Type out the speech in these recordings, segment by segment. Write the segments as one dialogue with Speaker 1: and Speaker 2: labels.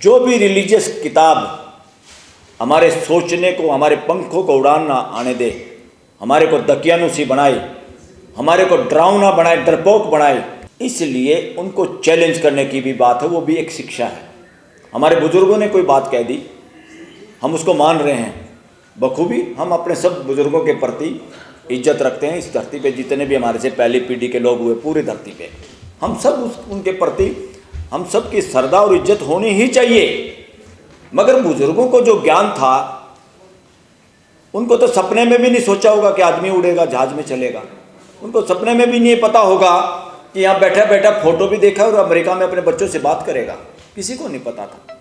Speaker 1: जो भी रिलीजियस किताब हमारे सोचने को, हमारे पंखों को उड़ान ना आने दे, हमारे को दकियानुसी बनाए, हमारे को डरावना बनाए, डरपोक बनाए, इसलिए उनको चैलेंज करने की भी बात है, वो भी एक शिक्षा है। हमारे बुजुर्गों ने कोई बात कह दी, हम उसको मान रहे हैं बखूबी। हम अपने सब बुजुर्गों के प्रति इज्जत रखते हैं। इस धरती पे जितने भी हमारे से पहली पीढ़ी के लोग हुए, पूरी धरती पे हम सब उनके प्रति हम सब की श्रद्धा और इज्जत होनी ही चाहिए। मगर बुजुर्गों को जो ज्ञान था, उनको तो सपने में भी नहीं सोचा होगा कि आदमी उड़ेगा, जहाज में चलेगा। उनको सपने में भी नहीं पता होगा कि यहाँ बैठा बैठा फोटो भी देखा और अमेरिका में अपने बच्चों से बात करेगा, किसी को नहीं पता था।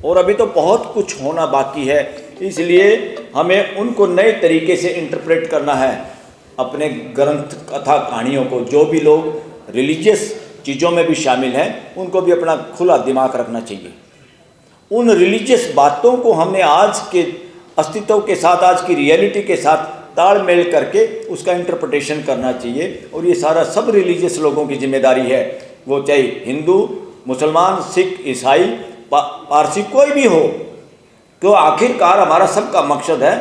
Speaker 1: और अभी तो बहुत कुछ होना बाकी है, इसलिए हमें उनको नए तरीके से इंटरप्रेट करना है। अपने ग्रंथ, कथा, कहानियों को, जो भी लोग रिलीजियस चीज़ों में भी शामिल हैं, उनको भी अपना खुला दिमाग रखना चाहिए। उन रिलीजियस बातों को हमने आज के अस्तित्व के साथ, आज की रियलिटी के साथ तालमेल करके उसका इंटरप्रिटेशन करना चाहिए। और ये सारा सब रिलीजियस लोगों की जिम्मेदारी है, वो चाहे हिंदू, मुसलमान, सिख, ईसाई, पारसी, कोई भी हो। तो आखिरकार हमारा सबका मकसद है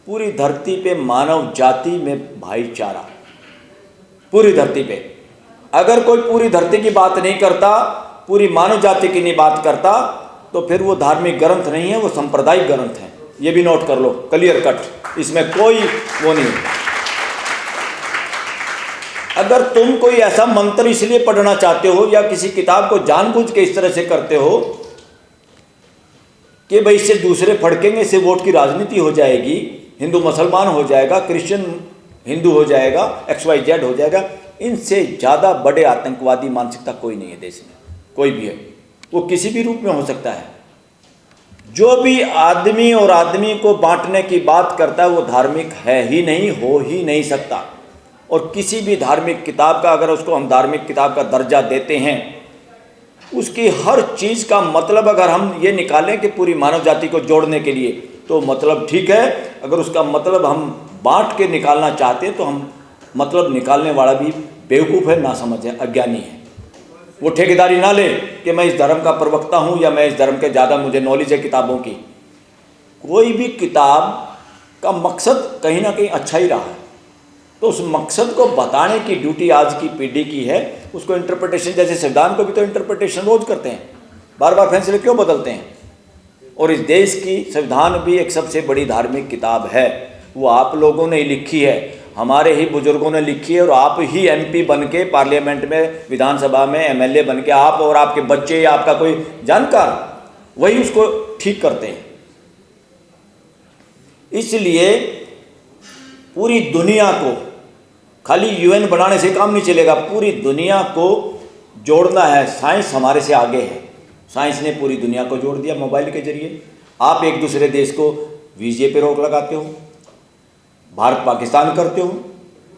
Speaker 1: पूरी धरती पे मानव जाति में भाईचारा। पूरी धरती पे अगर कोई पूरी धरती की बात नहीं करता, पूरी मानव जाति की नहीं बात करता, तो फिर वो धार्मिक ग्रंथ नहीं है, वो सांप्रदायिक ग्रंथ है। ये भी नोट कर लो, क्लियर कट, इसमें कोई वो नहीं। अगर तुम कोई ऐसा मंत्र इसलिए पढ़ना चाहते हो या किसी किताब को जानबूझ के इस तरह से करते हो कि भाई इससे दूसरे फड़केंगे, इससे वोट की राजनीति हो जाएगी, हिंदू मुसलमान हो जाएगा, क्रिश्चियन हिंदू हो जाएगा, XYZ हो जाएगा, इनसे ज़्यादा बड़े आतंकवादी मानसिकता कोई नहीं है देश में, कोई भी है। वो किसी भी रूप में हो सकता है। जो भी आदमी और आदमी को बांटने की बात करता है वो धार्मिक है ही नहीं, हो ही नहीं सकता। और किसी भी धार्मिक किताब का, अगर उसको हम धार्मिक किताब का दर्जा देते हैं, उसकी हर चीज़ का मतलब अगर हम ये निकालें कि पूरी मानव जाति को जोड़ने के लिए, तो मतलब ठीक है। अगर उसका मतलब हम बांट के निकालना चाहते हैं, तो हम मतलब निकालने वाला भी बेवकूफ़ है, नासमझ है, अज्ञानी है। वो ठेकेदारी ना ले कि मैं इस धर्म का प्रवक्ता हूँ या मैं इस धर्म के ज़्यादा मुझे नॉलेज है किताबों की। कोई भी किताब का मकसद कहीं ना कहीं अच्छा ही रहा है, तो उस मकसद को बताने की ड्यूटी आज की पीढ़ी की है। उसको इंटरप्रिटेशन, जैसे संविधान को भी तो इंटरप्रिटेशन रोज करते हैं, बार बार फैसले क्यों बदलते हैं। और इस देश की संविधान भी एक सबसे बड़ी धार्मिक किताब है, वो आप लोगों ने लिखी है, हमारे ही बुजुर्गों ने लिखी है। और आप ही MP बन के पार्लियामेंट में, विधानसभा में MLA बन के, आप और आपके बच्चे या आपका कोई जानकार, वही उसको ठीक करते हैं। इसलिए पूरी दुनिया को, खाली UN बनाने से काम नहीं चलेगा, पूरी दुनिया को जोड़ना है। साइंस हमारे से आगे है, साइंस ने पूरी दुनिया को जोड़ दिया मोबाइल के जरिए। आप एक दूसरे देश को वीजे पे रोक लगाते हो, भारत पाकिस्तान करते हो,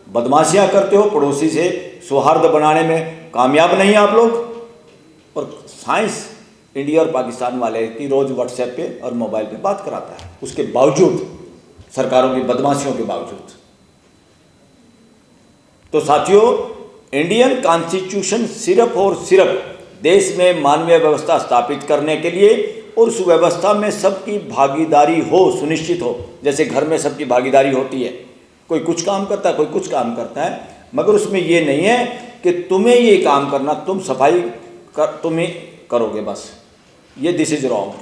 Speaker 1: बदमाशियां करते हो, पड़ोसी से सौहार्द बनाने में कामयाब नहीं आप लोग। और साइंस इंडिया और पाकिस्तान वाले की रोज़ WhatsApp पे और मोबाइल पे बात कराता है, उसके बावजूद, सरकारों की बदमाशियों के बावजूद। तो साथियों, इंडियन कॉन्स्टिट्यूशन सिर्फ और सिर्फ देश में मानवीय व्यवस्था स्थापित करने के लिए और उस व्यवस्था में सबकी भागीदारी हो, सुनिश्चित हो। जैसे घर में सबकी भागीदारी होती है, कोई कुछ काम करता है, कोई कुछ काम करता है, मगर उसमें ये नहीं है कि तुम्हें ये काम करना, तुम सफाई तुम्हें करोगे बस, ये दिस इज रॉन्ग।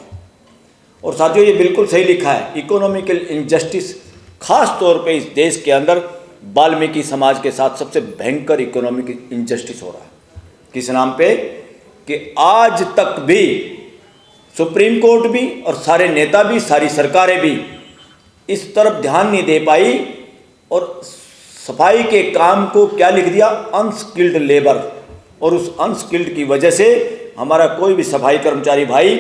Speaker 1: और साथियों, ये बिल्कुल सही लिखा है, इकोनॉमिकल इनजस्टिस खास तौर पे इस देश के अंदर वाल्मीकि समाज के साथ सबसे भयंकर इकोनॉमिक इनजस्टिस हो रहा है। किस नाम पे? कि आज तक भी सुप्रीम कोर्ट भी और सारे नेता भी, सारी सरकारें भी इस तरफ ध्यान नहीं दे पाई और सफाई के काम को क्या लिख दिया? Unskilled labour. और उस अनस्किल्ड की वजह से हमारा कोई भी सफाई कर्मचारी भाई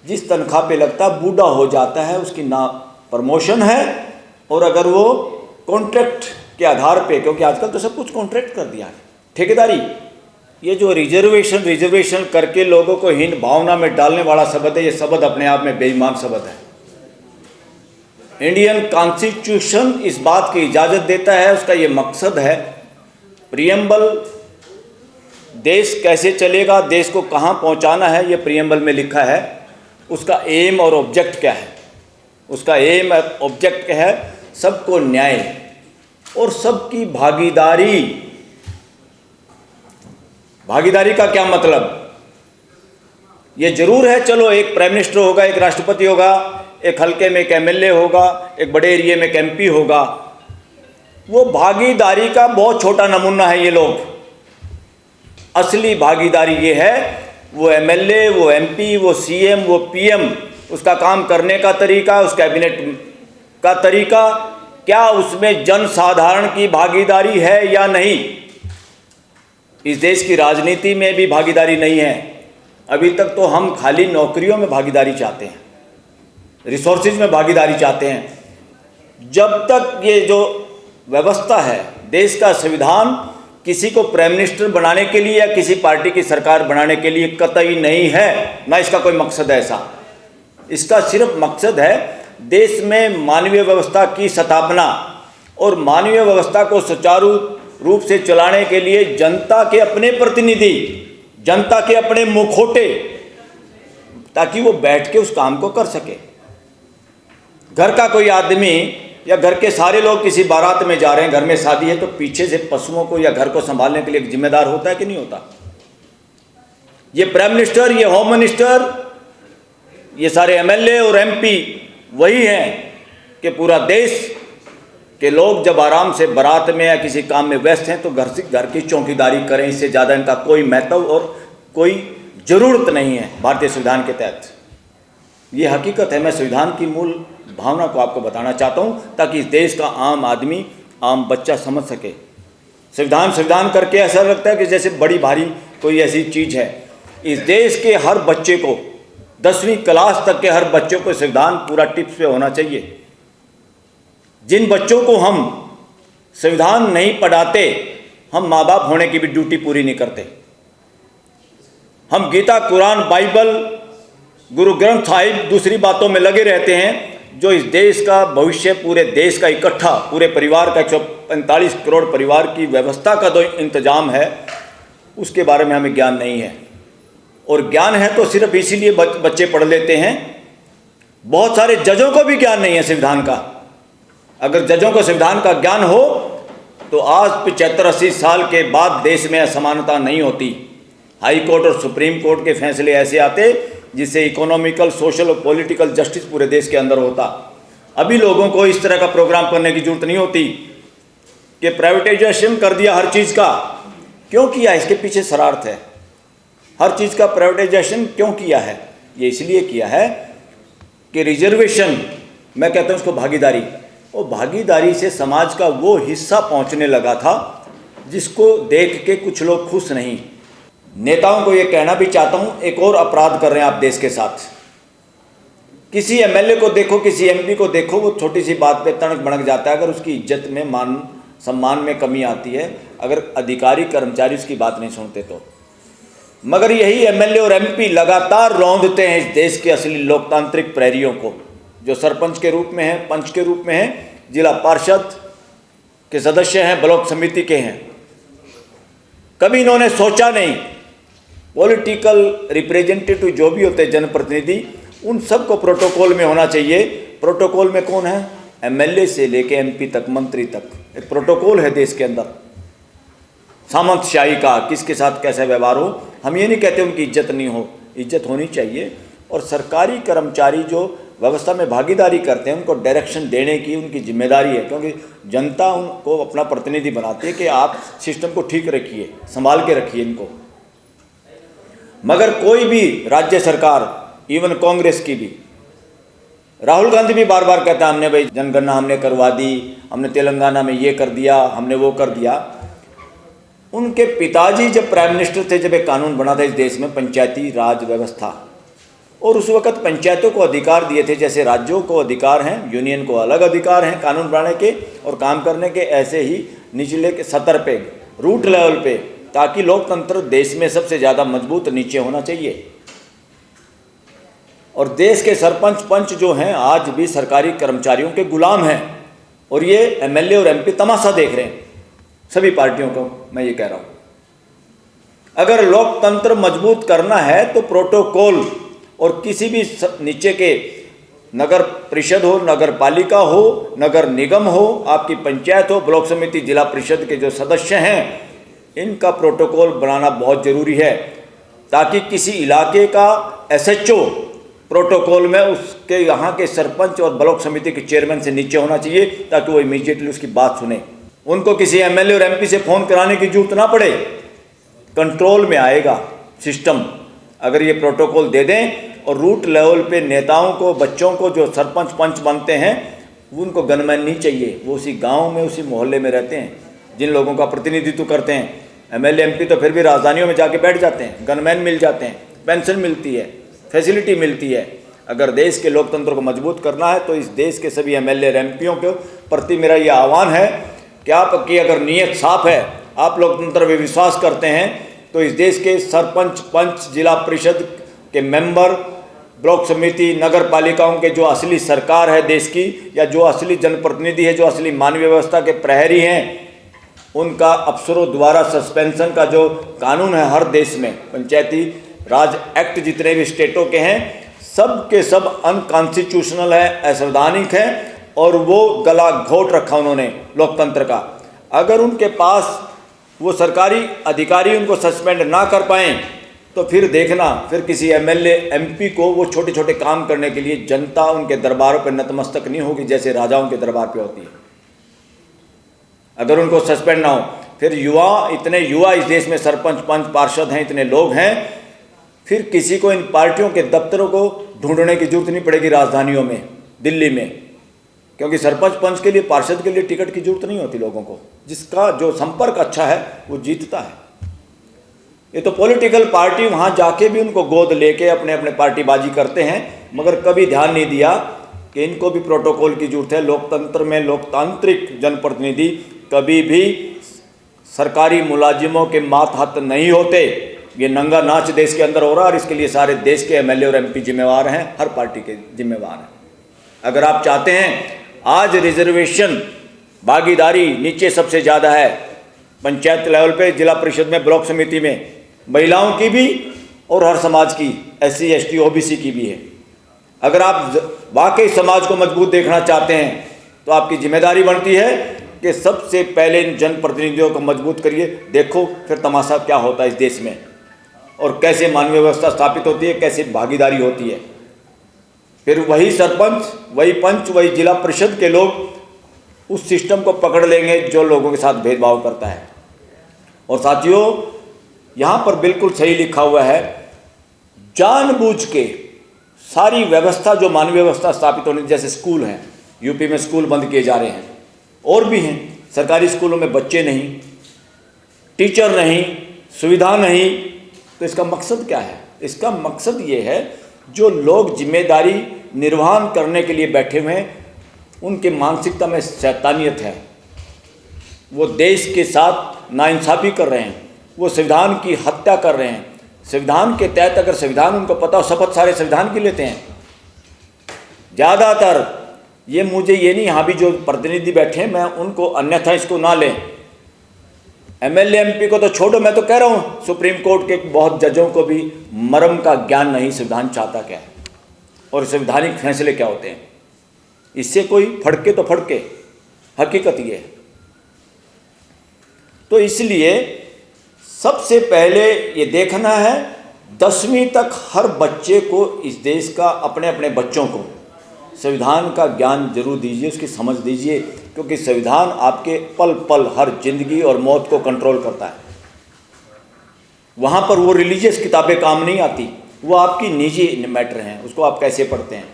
Speaker 1: जिस तनख्वाह पे लगता बूढ़ा हो जाता है, उसकी ना प्रमोशन है। और अगर वो कॉन्ट्रैक्ट के आधार पे, क्योंकि आजकल तो सब कुछ कॉन्ट्रैक्ट कर दिया है, ठेकेदारी, ये जो रिजर्वेशन करके लोगों को हीन भावना में डालने वाला शब्द है, ये शब्द अपने आप में बेईमान शब्द है। इंडियन कॉन्स्टिट्यूशन इस बात की इजाज़त देता है, उसका ये मकसद है, प्रियम्बल देश कैसे चलेगा, देश को कहाँ पहुँचाना है, ये प्रीएम्बल में लिखा है। उसका एम और ऑब्जेक्ट क्या है? उसका एम और ऑब्जेक्ट क्या है? सबको न्याय और सबकी भागीदारी। भागीदारी का क्या मतलब? ये जरूर है, चलो एक प्राइम मिनिस्टर होगा, एक राष्ट्रपति होगा, एक हल्के में एक एमएलए होगा, एक बड़े एरिया में एक एमपी होगा। वो भागीदारी का बहुत छोटा नमूना है ये लोग। असली भागीदारी ये है, वो एमएलए, वो एमपी, वो सीएम, वो पीएम, उसका काम करने का तरीका, उस कैबिनेट का तरीका, क्या उसमें जनसाधारण की भागीदारी है या नहीं? इस देश की राजनीति में भी भागीदारी नहीं है। अभी तक तो हम खाली नौकरियों में भागीदारी चाहते हैं, रिसोर्सेज में भागीदारी चाहते हैं। जब तक ये जो व्यवस्था है, देश का संविधान किसी को प्राइम मिनिस्टर बनाने के लिए या किसी पार्टी की सरकार बनाने के लिए कतई नहीं है, ना इसका कोई मकसद है ऐसा। इसका सिर्फ मकसद है देश में मानवीय व्यवस्था की स्थापना और मानवीय व्यवस्था को सुचारू रूप से चलाने के लिए जनता के अपने प्रतिनिधि, जनता के अपने मुखोटे, ताकि वो बैठ के उस काम को कर सके। घर का कोई आदमी या घर के सारे लोग किसी बारात में जा रहे हैं, घर में शादी है, तो पीछे से पशुओं को या घर को संभालने के लिए एक जिम्मेदार होता है कि नहीं होता? ये प्राइम मिनिस्टर, ये होम मिनिस्टर, ये सारे एमएलए और एमपी वही हैं कि पूरा देश के लोग जब आराम से बारात में या किसी काम में व्यस्त हैं तो घर की चौकीदारी करें। इससे ज़्यादा इनका कोई महत्व और कोई ज़रूरत नहीं है भारतीय संविधान के तहत। ये हकीकत है। मैं संविधान की मूल भावना को आपको बताना चाहता हूँ ताकि इस देश का आम आदमी, आम बच्चा समझ सके। संविधान करके ऐसा लगता है कि जैसे बड़ी भारी कोई ऐसी चीज़ है। इस देश के हर बच्चे को, 10वीं क्लास तक के हर बच्चों को संविधान पूरा टिप्स पे होना चाहिए। जिन बच्चों को हम संविधान नहीं पढ़ाते, हम माँ बाप होने की भी ड्यूटी पूरी नहीं करते। हम गीता, कुरान, बाइबल, गुरु ग्रंथ साहिब, दूसरी बातों में लगे रहते हैं जो इस देश का भविष्य, पूरे देश का इकट्ठा, पूरे परिवार का 145 करोड़ परिवार की व्यवस्था का जो इंतजाम है, उसके बारे में हमें ज्ञान नहीं है। और ज्ञान है तो सिर्फ इसीलिए बच्चे पढ़ लेते हैं। बहुत सारे जजों को भी ज्ञान नहीं है संविधान का। अगर जजों को संविधान का ज्ञान हो तो आज 75-80 साल के बाद देश में असमानता नहीं होती। हाई कोर्ट और सुप्रीम कोर्ट के फैसले ऐसे आते जिससे इकोनॉमिकल, सोशल और पॉलिटिकल जस्टिस पूरे देश के अंदर होता। अभी लोगों को इस तरह का प्रोग्राम करने की जरूरत नहीं होती कि प्राइवेटाइजेशन कर दिया हर चीज़ का। क्यों किया? इसके पीछे शरारत है। हर चीज़ का प्राइवेटाइजेशन क्यों किया है? ये इसलिए किया है कि रिजर्वेशन, मैं कहता हूँ उसको भागीदारी, और भागीदारी से समाज का वो हिस्सा पहुँचने लगा था जिसको देख के कुछ लोग खुश नहीं। नेताओं को ये कहना भी चाहता हूँ, एक और अपराध कर रहे हैं आप देश के साथ। किसी एमएलए को देखो, किसी एमपी को देखो, वो छोटी सी बात पे तड़क भड़क जाता है अगर उसकी इज्जत में, मान सम्मान में कमी आती है, अगर अधिकारी कर्मचारी उसकी बात नहीं सुनते तो। मगर यही एमएलए और एमपी लगातार रौंदते हैं इस देश के असली लोकतांत्रिक प्रहरियों को, जो सरपंच के रूप में हैं, पंच के रूप में हैं, जिला पार्षद के सदस्य हैं, ब्लॉक समिति के हैं। कभी इन्होंने सोचा नहीं, पॉलिटिकल रिप्रेजेंटेटिव जो भी होते हैं, जनप्रतिनिधि, उन सबको प्रोटोकॉल में होना चाहिए। प्रोटोकॉल में कौन है? एमएलए से लेके एमपी तक, मंत्री तक, एक प्रोटोकॉल है देश के अंदर सामंतशाही का, किसके साथ कैसा व्यवहार हो। हम ये नहीं कहते उनकी इज्जत नहीं हो, इज्जत होनी चाहिए। और सरकारी कर्मचारी जो व्यवस्था में भागीदारी करते हैं उनको डायरेक्शन देने की उनकी जिम्मेदारी है, क्योंकि जनता उनको अपना प्रतिनिधि बनाती है कि आप सिस्टम को ठीक रखिए, संभाल के रखिए इनको। मगर कोई भी राज्य सरकार, इवन कांग्रेस की भी, राहुल गांधी भी बार बार कहता है हमने भाई जनगणना हमने करवा दी, हमने तेलंगाना में ये कर दिया, हमने वो कर दिया। उनके पिताजी जब प्राइम मिनिस्टर थे, जब एक कानून बना था इस देश में, पंचायती राज व्यवस्था, और उस वक्त पंचायतों को अधिकार दिए थे जैसे राज्यों को अधिकार हैं, यूनियन को अलग अधिकार हैं कानून बनाने के और काम करने के, ऐसे ही निचले के सतर पे, रूट लेवल पे, ताकि लोकतंत्र देश में सबसे ज़्यादा मजबूत नीचे होना चाहिए। और देश के सरपंच पंच जो हैं आज भी सरकारी कर्मचारियों के गुलाम हैं, और ये एमएलए और एमपी तमाशा देख रहे हैं। सभी पार्टियों को मैं ये कह रहा हूँ। अगर लोकतंत्र मजबूत करना है तो प्रोटोकॉल और किसी भी नीचे के नगर परिषद हो, नगर पालिका हो, नगर निगम हो, आपकी पंचायत हो, ब्लॉक समिति, जिला परिषद के जो सदस्य हैं, इनका प्रोटोकॉल बनाना बहुत ज़रूरी है, ताकि किसी इलाके का एसएचओ प्रोटोकॉल में उसके यहाँ के सरपंच और ब्लॉक समिति के चेयरमैन से नीचे होना चाहिए, ताकि वो इमीडिएटली उसकी बात सुने। उनको किसी एमएलए और एमपी से फ़ोन कराने की जरूरत ना पड़े, कंट्रोल में आएगा सिस्टम अगर ये प्रोटोकॉल दे दें। और रूट लेवल पे नेताओं को, बच्चों को जो सरपंच पंच बनते हैं, उनको गनमैन नहीं चाहिए, वो उसी गांव में, उसी मोहल्ले में रहते हैं, जिन लोगों का प्रतिनिधित्व करते हैं। एमएलए एमपी तो फिर भी राजधानियों में जाके बैठ जाते हैं, गनमैन मिल जाते हैं, पेंशन मिलती है, फैसिलिटी मिलती है। अगर देश के लोकतंत्र को मजबूत करना है तो इस देश के सभी एमएलए एमपियों के प्रति मेरा ये आह्वान है कि आपकी अगर नीयत साफ है, आप लोकतंत्र में विश्वास करते हैं, तो इस देश के सरपंच, पंच, जिला परिषद के मेंबर, ब्लॉक समिति, नगर पालिकाओं के जो असली सरकार है देश की, या जो असली जनप्रतिनिधि है, जो असली मानवीय व्यवस्था के प्रहरी हैं, उनका अफसरों द्वारा सस्पेंशन का जो कानून है हर देश में, पंचायती राज एक्ट जितने भी स्टेटों के हैं, सब के सब अनकॉन्स्टिट्यूशनल है, असंवैधानिक है, और वो गला घोट रखा उन्होंने लोकतंत्र का। अगर उनके पास वो सरकारी अधिकारी उनको सस्पेंड ना कर पाएँ तो फिर देखना, फिर किसी एमएलए एमपी को वो छोटे छोटे काम करने के लिए जनता उनके दरबारों पर नतमस्तक नहीं होगी, जैसे राजाओं के दरबार पे होती है। अगर उनको सस्पेंड ना हो, फिर इतने युवा इस देश में सरपंच, पंच, पार्षद हैं, इतने लोग हैं, फिर किसी को इन पार्टियों के दफ्तरों को ढूंढने की जरूरत नहीं पड़ेगी राजधानियों में, दिल्ली में, क्योंकि सरपंच पंच के लिए, पार्षद के लिए टिकट की जरूरत नहीं होती लोगों को। जिसका जो संपर्क अच्छा है वो जीतता है। ये तो पॉलिटिकल पार्टी वहाँ जाके भी उनको गोद लेके अपने अपने पार्टीबाजी करते हैं, मगर कभी ध्यान नहीं दिया कि इनको भी प्रोटोकॉल की जरूरत है। लोकतंत्र में लोकतांत्रिक जनप्रतिनिधि कभी भी सरकारी मुलाजिमों के मातहत नहीं होते। ये नंगा नाच देश के अंदर हो रहा है, और इसके लिए सारे देश के एमएलए और एमपी जिम्मेवार हैं, हर पार्टी के जिम्मेवार हैं। अगर आप चाहते हैं, आज रिजर्वेशन भागीदारी नीचे सबसे ज़्यादा है, पंचायत लेवल पे, जिला परिषद में, ब्लॉक समिति में, महिलाओं की भी और हर समाज की, SC ST OBC की भी है। अगर आप वाकई समाज को मजबूत देखना चाहते हैं तो आपकी जिम्मेदारी बनती है कि सबसे पहले इन जनप्रतिनिधियों को मजबूत करिए। देखो फिर तमाशा क्या होता है इस देश में, और कैसे मानवीय व्यवस्था स्थापित होती है, कैसे भागीदारी होती है। फिर वही सरपंच, वही पंच, वही जिला परिषद के लोग उस सिस्टम को पकड़ लेंगे जो लोगों के साथ भेदभाव करता है। और साथियों, यहाँ पर बिल्कुल सही लिखा हुआ है, जानबूझ के सारी व्यवस्था जो मानवीय व्यवस्था स्थापित होने, जैसे स्कूल हैं, यूपी में स्कूल बंद किए जा रहे हैं, और भी हैं, सरकारी स्कूलों में बच्चे नहीं, टीचर नहीं, सुविधा नहीं, तो इसका मकसद क्या है? इसका मकसद ये है, जो लोग जिम्मेदारी निर्वहन करने के लिए बैठे हुए हैं, उनके मानसिकता में शैतानियत है, वो देश के साथ नाइंसाफ़ी कर रहे हैं, वो संविधान की हत्या कर रहे हैं। संविधान के तहत अगर संविधान उनको पता हो, शपथ सारे संविधान की लेते हैं ज़्यादातर। ये मुझे ये नहीं, यहाँ भी जो प्रतिनिधि बैठे हैं, मैं उनको अन्यथा इसको ना लें। एमएलए एमपी को तो छोड़ो, मैं तो कह रहा हूँ सुप्रीम कोर्ट के बहुत जजों को भी मर्म का ज्ञान नहीं, संविधान चाहता क्या है और संवैधानिक फैसले क्या होते हैं। इससे कोई फड़के तो फड़के, हकीकत ये है। तो इसलिए सबसे पहले ये देखना है, 10वीं तक हर बच्चे को इस देश का, अपने अपने बच्चों को संविधान का ज्ञान जरूर दीजिए, उसकी समझ दीजिए, क्योंकि संविधान आपके पल पल, हर जिंदगी और मौत को कंट्रोल करता है। वहाँ पर वो रिलीजियस किताबें काम नहीं आती, वो आपकी निजी मैटर हैं, उसको आप कैसे पढ़ते हैं।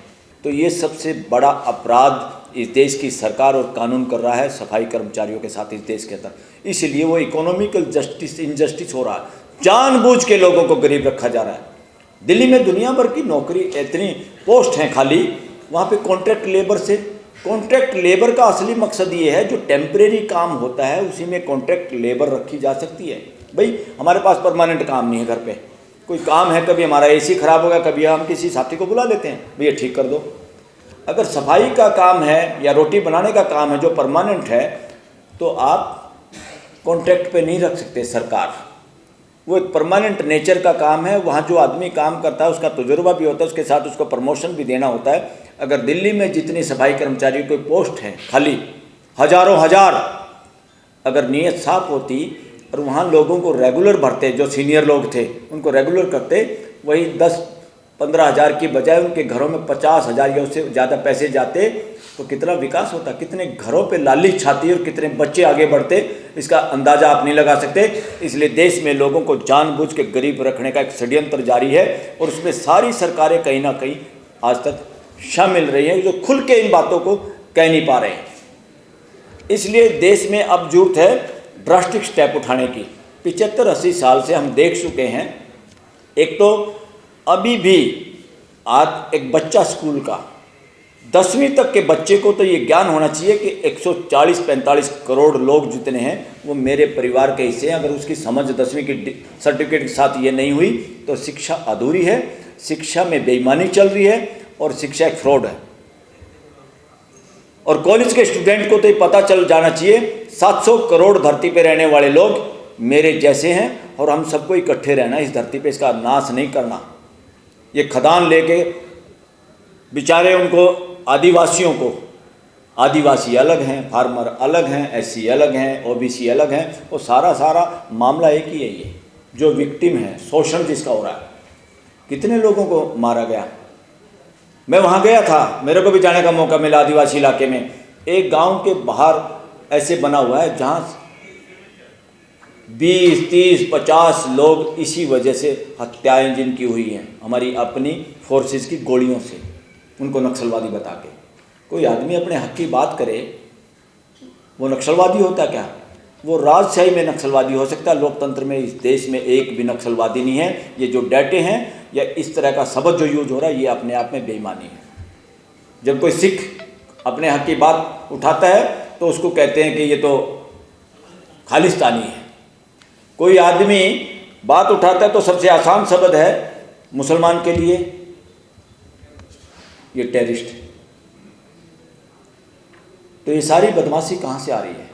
Speaker 1: तो ये सबसे बड़ा अपराध इस देश की सरकार और कानून कर रहा है सफाई कर्मचारियों के साथ इस देश के अंदर। इसलिए वो इकोनॉमिकल जस्टिस, इनजस्टिस हो रहा है, जानबूझ के लोगों को गरीब रखा जा रहा है। दिल्ली में दुनिया भर की नौकरी, इतनी पोस्ट हैं खाली, वहाँ पे कॉन्ट्रैक्ट लेबर से, कॉन्ट्रैक्ट लेबर का असली मकसद ये है, जो टेम्परेरी काम होता है उसी में कॉन्ट्रैक्ट लेबर रखी जा सकती है। भाई हमारे पास परमानेंट काम नहीं है, घर पे कोई काम है, कभी हमारा एसी खराब हो गया, कभी हम किसी साथी को बुला लेते हैं, भैया ठीक कर दो। अगर सफाई का काम है या रोटी बनाने का काम है जो परमानेंट है, तो आप कॉन्ट्रैक्ट पे नहीं रख सकते सरकार। वो एक परमानेंट नेचर का काम है। वहाँ जो आदमी काम करता है उसका तजुर्बा भी होता है, उसके साथ उसको प्रमोशन भी देना होता है। अगर दिल्ली में जितनी सफाई कर्मचारियों की पोस्ट हैं खाली, हजारों हजार, अगर नीयत साफ होती और वहाँ लोगों को रेगुलर भरते, जो सीनियर लोग थे उनको रेगुलर करते, वही 10-15 हज़ार की बजाय उनके घरों में 50,000 या उससे ज़्यादा पैसे जाते, तो कितना विकास होता, कितने घरों पे लाली छाती और कितने बच्चे आगे बढ़ते, इसका अंदाज़ा आप नहीं लगा सकते। इसलिए देश में लोगों को जानबूझ के गरीब रखने का एक षड्यंत्र जारी है और उसमें सारी सरकारें कहीं ना कहीं आज तक शामिल रही हैं, जो खुल के इन बातों को कह नहीं पा रहे हैं। इसलिए देश में अब जरूरत है ड्रास्टिक स्टेप उठाने की। 75-80 साल से हम देख चुके हैं। एक तो अभी भी आज एक बच्चा स्कूल का 10वीं तक के बच्चे को तो ये ज्ञान होना चाहिए कि 140-45 करोड़ लोग जितने हैं वो मेरे परिवार के हिस्से हैं। अगर उसकी समझ 10वीं की सर्टिफिकेट के साथ ये नहीं हुई तो शिक्षा अधूरी है, शिक्षा में बेईमानी चल रही है और शिक्षा एक फ्रॉड है। और कॉलेज के स्टूडेंट को तो ये पता चल जाना चाहिए 700 करोड़ धरती पे रहने वाले लोग मेरे जैसे हैं और हम सबको इकट्ठे रहना इस धरती पे, इसका नाश नहीं करना। ये खदान लेके बेचारे उनको आदिवासियों को, आदिवासी अलग हैं, फार्मर अलग हैं, एससी अलग हैं, ओबीसी अलग हैं, वो सारा मामला एक ही है। ये जो विक्टिम है, शोषण जिसका हो रहा है, कितने लोगों को मारा गया। मैं वहाँ गया था, मेरे को भी जाने का मौका मिला आदिवासी इलाके में। एक गांव के बाहर ऐसे बना हुआ है जहाँ 20, 30, 50 लोग इसी वजह से हत्याएं जिनकी हुई हैं हमारी अपनी फोर्सेस की गोलियों से, उनको नक्सलवादी बता के। कोई आदमी अपने हक की बात करे वो नक्सलवादी होता क्या? वो राजशाही में नक्सलवादी हो सकता है, लोकतंत्र में इस देश में एक भी नक्सलवादी नहीं है। ये जो डाटे हैं या इस तरह का शब्द जो यूज हो रहा है ये अपने आप में बेईमानी है। जब कोई सिख अपने हक की बात उठाता है तो उसको कहते हैं कि ये तो खालिस्तानी है। कोई आदमी बात उठाता है तो सबसे आसान शब्द है मुसलमान के लिए ये टेररिस्ट है। तो ये सारी बदमाशी कहाँ से आ रही है?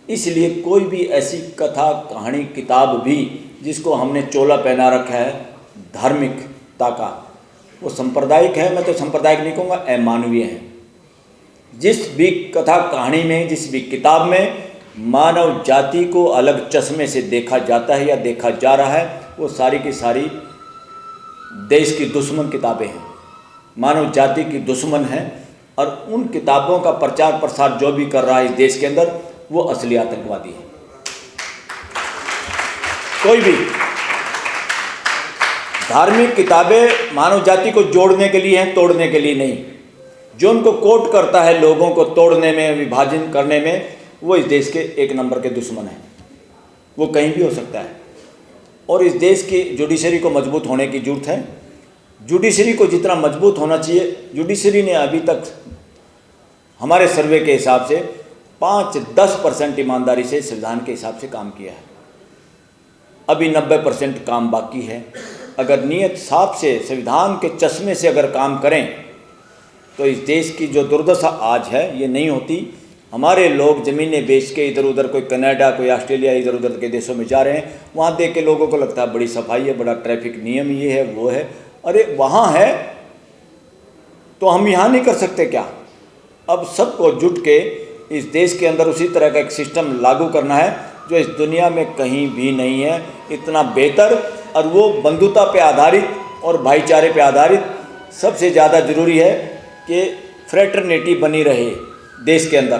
Speaker 1: इसलिए कोई भी ऐसी कथा कहानी किताब भी जिसको हमने चोला पहना रखा है धार्मिकता का, वो सांप्रदायिक है, मैं तो सांप्रदायिक नहीं कहूँगा, अमानवीय है। जिस भी कथा कहानी में, जिस भी किताब में मानव जाति को अलग चश्मे से देखा जाता है या देखा जा रहा है, वो सारी की सारी देश की दुश्मन किताबें हैं, मानव जाति की दुश्मन हैं। और उन किताबों का प्रचार प्रसार जो भी कर रहा है इस देश के अंदर वो असली आतंकवादी है। कोई भी धार्मिक किताबें मानव जाति को जोड़ने के लिए हैं, तोड़ने के लिए नहीं। जो उनको कोट करता है लोगों को तोड़ने में, विभाजन करने में, वो इस देश के एक नंबर के दुश्मन हैं। वो कहीं भी हो सकता है। और इस देश की जुडिशरी को मजबूत होने की जरूरत है। जुडिशरी को जितना मजबूत होना चाहिए, जुडिशरी ने अभी तक हमारे सर्वे के हिसाब से 5-10% ईमानदारी से संविधान के हिसाब से काम किया है। अभी 90% काम बाकी है। अगर नीयत साफ से संविधान के चश्मे से अगर काम करें तो इस देश की जो दुर्दशा आज है ये नहीं होती। हमारे लोग ज़मीनें बेच के इधर उधर, कोई कनाडा, कोई ऑस्ट्रेलिया, इधर उधर के देशों में जा रहे हैं। वहाँ देख के लोगों को लगता है बड़ी सफाई है, बड़ा ट्रैफिक नियम ये है वो है। अरे वहाँ है तो हम यहाँ नहीं कर सकते क्या? अब सबको जुट के इस देश के अंदर उसी तरह का एक सिस्टम लागू करना है जो इस दुनिया में कहीं भी नहीं है, इतना बेहतर। और वो बंधुता पे आधारित और भाईचारे पे आधारित। सबसे ज़्यादा ज़रूरी है कि फ्रेटर्निटी बनी रहे देश के अंदर।